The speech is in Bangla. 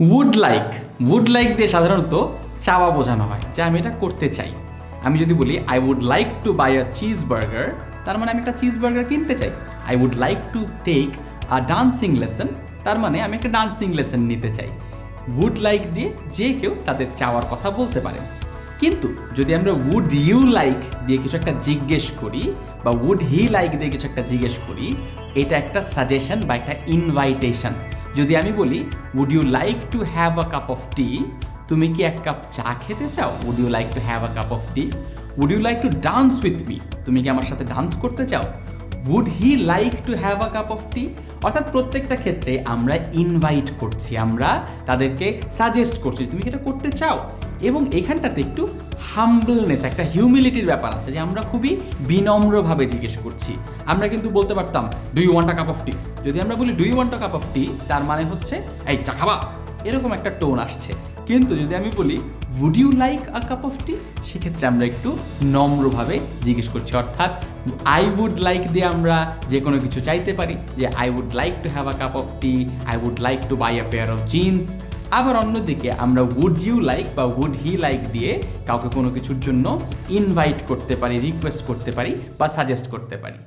উড লাইক দিয়ে সাধারণত চাওয়া বোঝানো হয় যে আমি এটা করতে চাই। আমি যদি বলি I would like to buy a cheese burger, তার মানে আমি একটা চিজ বার্গার কিনতে চাই। I would like to take a dancing lesson, তার মানে আমি একটা ডান্সিং লেসন নিতে চাই। উড লাইক দিয়ে যে কেউ তাদের চাওয়ার কথা বলতে পারে। কিন্তু যদি আমরা উড ইউ লাইক দিয়ে কিছু একটা জিজ্ঞেস করি বা উড হি লাইক দিয়ে কিছু একটা জিজ্ঞেস করি, এটা একটা সাজেশন বা একটা ইনভাইটেশন। যদি আমি বলি would you like to have a cup of tea, তুমি কি এক কাপ চা খেতে চাও? Would you like to have a cup of tea. Would you like to dance with me, তুমি কি আমার সাথে ডান্স করতে চাও? Would he like to have a cup of tea. অর্থাৎ প্রত্যেকটা ক্ষেত্রে আমরা ইনভাইট করছি, আমরা তাদেরকে সাজেস্ট করছি তুমি কি এটা করতে চাও। এবং এখানটাতে একটু হাম্বলনেস, একটা হিউমিলিটির ব্যাপার আছে যে আমরা খুবই বিনম্রভাবে জিজ্ঞেস করছি। আমরা কিন্তু বলতে পারতাম do you want a cup of tea. যদি আমরা বলি do you want a cup of tea, তার মানে হচ্ছে এই চা খাবা, এরকম একটা টোন আসছে। কিন্তু যদি আমি বলি would you like a cup of tea, সেক্ষেত্রে আমরা একটু নম্রভাবে জিজ্ঞেস করছি। অর্থাৎ আই উড লাইক দিয়ে আমরা যে কোনো কিছু চাইতে পারি, যে I would like to have a cup of tea, I would like to buy a pair of jeans. আবার অন্যদিকে আমরা উড ইউ লাইক বা উড হি লাইক দিয়ে কাউকে কোনো কিছুর জন্য ইনভাইট করতে পারি, রিকোয়েস্ট করতে পারি বা সাজেস্ট করতে পারি।